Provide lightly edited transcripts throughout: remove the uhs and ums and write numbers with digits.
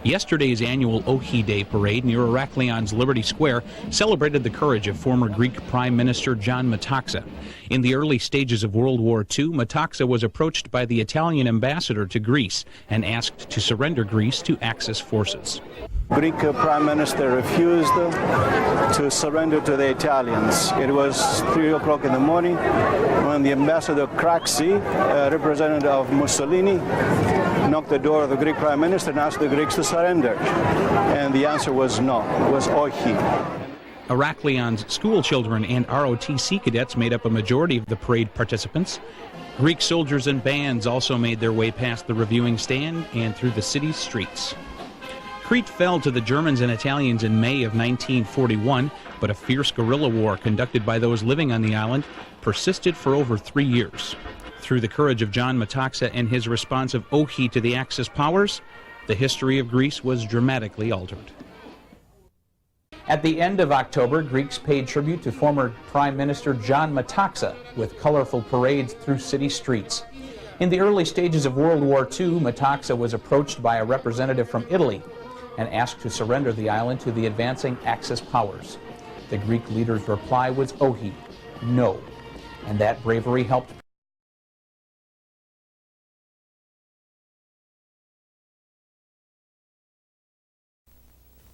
Yesterday's annual Ohi Day parade near Herakleon's Liberty Square celebrated the courage of former Greek Prime Minister John Metaxa. In the early stages of World War II, Metaxa was approached by the Italian ambassador to Greece and asked to surrender Greece to Axis forces. Greek Prime Minister refused to surrender to the Italians. It was 3 o'clock in the morning when the ambassador Craxi, representative of Mussolini, knocked the door of the Greek Prime Minister and asked the Greeks to surrender. And the answer was no, it was Ohi. Herakleon's school children and ROTC cadets made up a majority of the parade participants. Greek soldiers and bands also made their way past the reviewing stand and through the city's streets. Crete fell to the Germans and Italians in May of 1941, but a fierce guerrilla war conducted by those living on the island persisted for over 3 years. Through the courage of John Metaxa and his response of Ohi to the Axis powers, the history of Greece was dramatically altered. At the end of October, Greeks paid tribute to former Prime Minister John Metaxa with colorful parades through city streets. In the early stages of World War II, Metaxa was approached by a representative from Italy and asked to surrender the island to the advancing Axis powers. The Greek leader's reply was Ohi, no, and that bravery helped.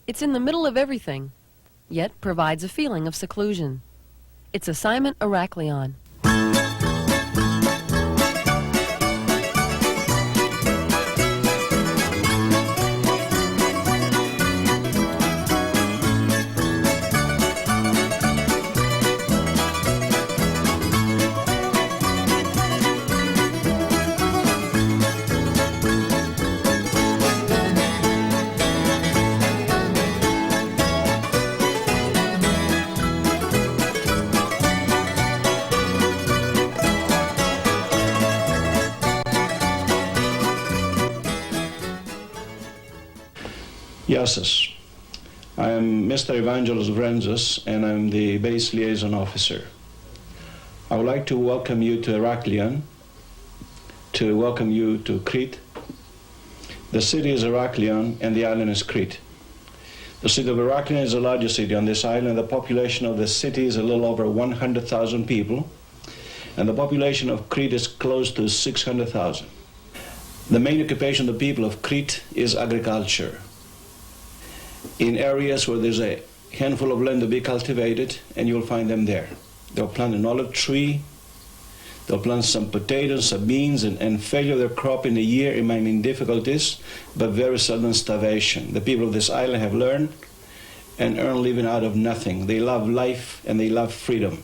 It's in the middle of everything, yet provides a feeling of seclusion. It's Assignment Herakleon. Yes, I am Mr. Evangelos Vrenzos, and I'm the base liaison officer. I would like to welcome you to Herakleon, to welcome you to Crete. The city is Herakleon, and the island is Crete. The city of Herakleon is the largest city on this island. The population of the city is a little over 100,000 people, and the population of Crete is close to 600,000. The main occupation of the people of Crete is agriculture. In areas where there's a handful of land to be cultivated, and you'll find them there. They'll plant an olive tree, they'll plant some potatoes, some beans, and failure of their crop in a year, it might mean difficulties, but very sudden starvation. The people of this island have learned and earned living out of nothing. They love life and they love freedom.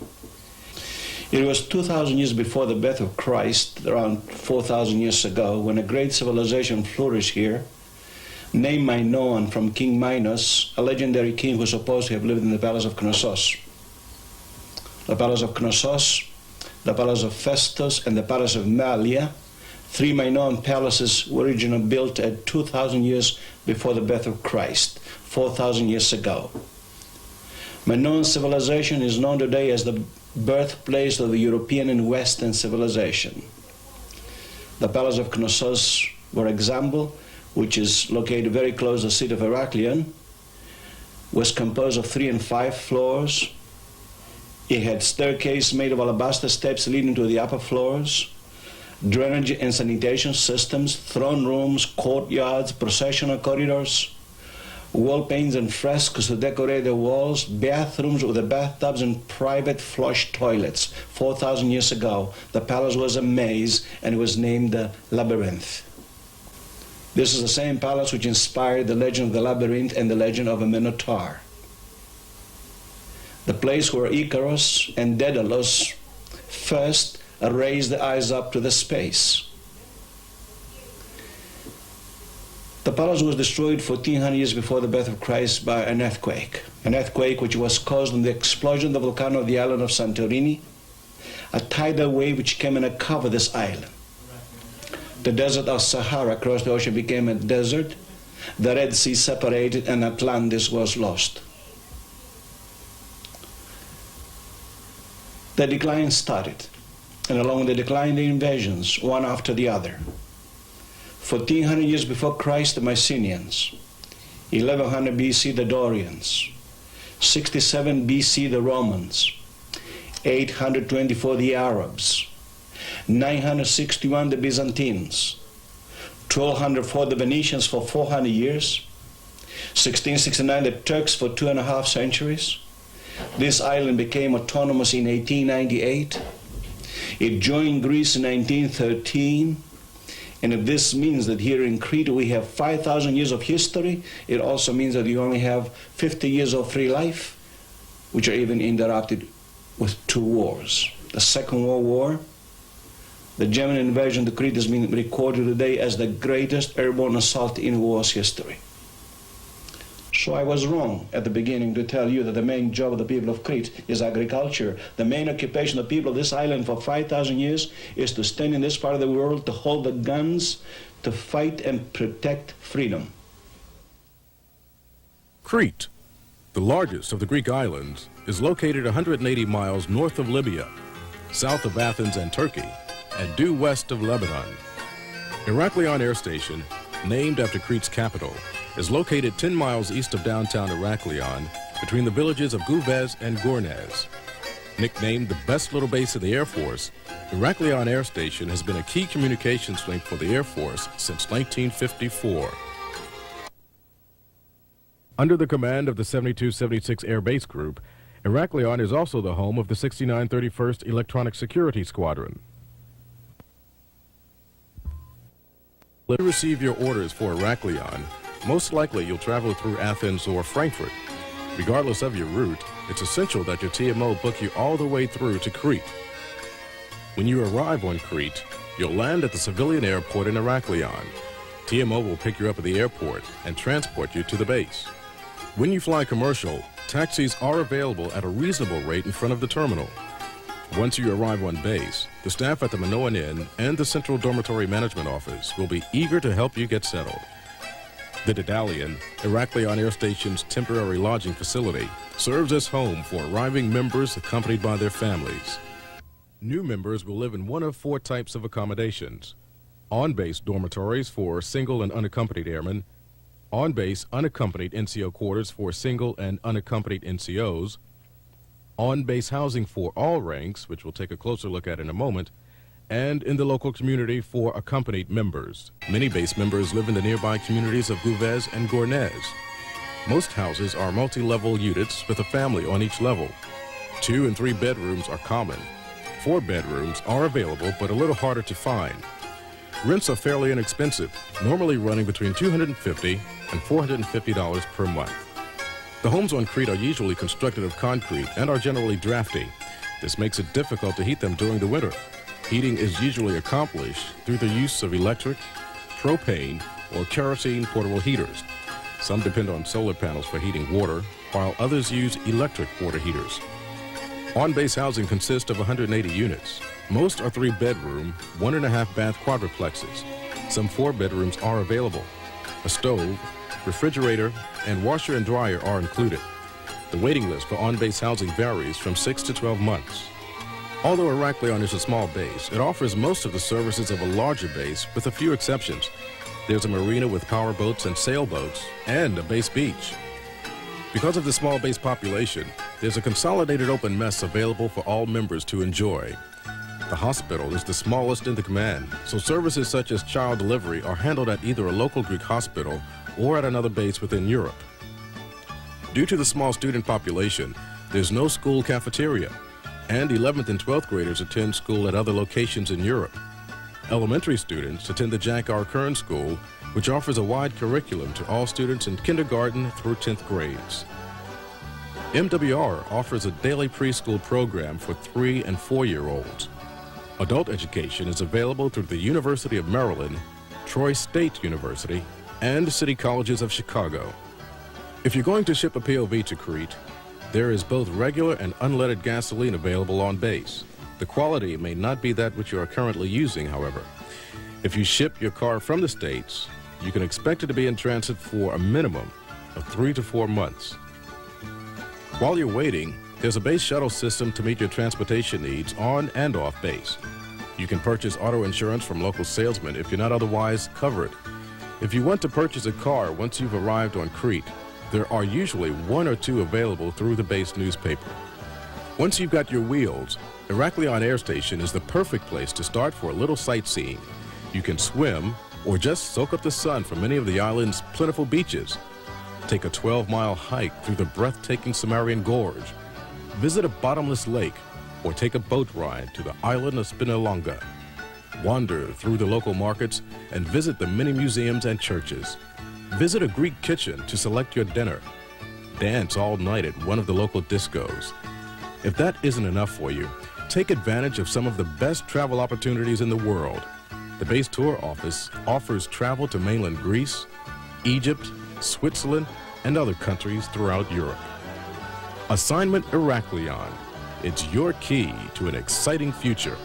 It was 2,000 years before the birth of Christ, around 4,000 years ago, when a great civilization flourished here, named Minoan from King Minos, a legendary king who was supposed to have lived in the palace of Knossos. The palace of Knossos, the palace of Festus, and the palace of Malia, 3 Minoan palaces were originally built at 2,000 years before the birth of Christ, 4,000 years ago. Minoan civilization is known today as the birthplace of the European and Western civilization. The palace of Knossos, for example, which is located very close to the city of Herakleon, was composed of 3 and 5 floors. It had staircases made of alabaster steps leading to the upper floors, drainage and sanitation systems, throne rooms, courtyards, processional corridors, wall paintings and frescoes to decorate the walls, bathrooms with the bathtubs and private flush toilets. 4,000 years ago, the palace was a maze and it was named the Labyrinth. This is the same palace which inspired the legend of the labyrinth and the legend of a Minotaur. The place where Icarus and Daedalus first raised their eyes up to the space. The palace was destroyed 1,400 years before the birth of Christ by an earthquake which was caused by the explosion of the volcano of the island of Santorini, a tidal wave which came and covered this island. The desert of Sahara across the ocean became a desert, the Red Sea separated, and Atlantis was lost. The decline started, and along the decline the invasions, one after the other. 1,400 years before Christ, the Mycenaeans. 1100 BC the Dorians, 67 BC the Romans, 824 the Arabs, 961 the Byzantines, 1204 the Venetians for 400 years, 1669 the Turks for 2.5 centuries. This island became autonomous in 1898. It joined Greece in 1913. And if this means that here in Crete we have 5,000 years of history, it also means that you only have 50 years of free life, which are even interrupted with 2 wars. The Second World War, the German invasion of Crete has been recorded today as the greatest airborne assault in war's history. So I was wrong at the beginning to tell you that the main job of the people of Crete is agriculture. The main occupation of the people of this island for 5,000 years is to stand in this part of the world, to hold the guns, to fight and protect freedom. Crete, the largest of the Greek islands, is located 180 miles north of Libya, south of Athens and Turkey, and due west of Lebanon. Heraklion Air Station, named after Crete's capital, is located 10 miles east of downtown Heraklion, between the villages of Gouvez and Gournez. Nicknamed the best little base of the Air Force, Heraklion Air Station has been a key communications link for the Air Force since 1954. Under the command of the 7276 Air Base Group, Heraklion is also the home of the 6931st Electronic Security Squadron. When you receive your orders for Heraklion, most likely you'll travel through Athens or Frankfurt. Regardless of your route, it's essential that your TMO book you all the way through to Crete. When you arrive on Crete, you'll land at the civilian airport in Heraklion. TMO will pick you up at the airport and transport you to the base. When you fly commercial, taxis are available at a reasonable rate in front of the terminal. Once you arrive on base, the staff at the Minoan Inn and the Central Dormitory Management Office will be eager to help you get settled. The Daedalian, Heraklion Air Station's temporary lodging facility, serves as home for arriving members accompanied by their families. New members will live in one of 4 types of accommodations: on-base dormitories for single and unaccompanied airmen, on-base unaccompanied NCO quarters for single and unaccompanied NCOs, on-base housing for all ranks, which we'll take a closer look at in a moment, and in the local community for accompanied members. Many base members live in the nearby communities of Gouvez and Gournez. Most houses are multi-level units with a family on each level. 2 and 3 bedrooms are common. 4 bedrooms are available, but a little harder to find. Rents are fairly inexpensive, normally running between $250 and $450 per month. The homes on Crete are usually constructed of concrete and are generally drafty. This makes it difficult to heat them during the winter. Heating is usually accomplished through the use of electric, propane, or kerosene portable heaters. Some depend on solar panels for heating water, while others use electric water heaters. On-base housing consists of 180 units. Most are 3-bedroom, 1.5-bath quadruplexes. Some 4 bedrooms are available. A stove, refrigerator, and washer and dryer are included. The waiting list for on-base housing varies from 6 to 12 months. Although Heraklion is a small base, it offers most of the services of a larger base with a few exceptions. There's a marina with power boats and sailboats, and a base beach. Because of the small base population, there's a consolidated open mess available for all members to enjoy. The hospital is the smallest in the command, so services such as child delivery are handled at either a local Greek hospital or at another base within Europe. Due to the small student population, there's no school cafeteria, and 11th and 12th graders attend school at other locations in Europe. Elementary students attend the Jack R. Kern School, which offers a wide curriculum to all students in kindergarten through 10th grades. MWR offers a daily preschool program for 3- and 4-year-olds. Adult education is available through the University of Maryland, Troy State University, and City Colleges of Chicago. If you're going to ship a POV to Crete, there is both regular and unleaded gasoline available on base. The quality may not be that which you are currently using, however. If you ship your car from the States, you can expect it to be in transit for a minimum of 3 to 4 months. While you're waiting, there's a base shuttle system to meet your transportation needs on and off base. You can purchase auto insurance from local salesmen if you're not otherwise covered. If you want to purchase a car once you've arrived on Crete, there are usually 1 or 2 available through the base newspaper. Once you've got your wheels, Heraklion Air Station is the perfect place to start for a little sightseeing. You can swim or just soak up the sun from many of the island's plentiful beaches. Take a 12-mile hike through the breathtaking Cimmerian Gorge. Visit a bottomless lake or take a boat ride to the island of Spinalonga. Wander through the local markets and visit the many museums and churches. Visit a Greek kitchen to select your dinner. Dance all night at one of the local discos. If that isn't enough for you, take advantage of some of the best travel opportunities in the world. The base tour office offers travel to mainland Greece, Egypt, Switzerland, and other countries throughout Europe. Assignment Heraklion. It's your key to an exciting future.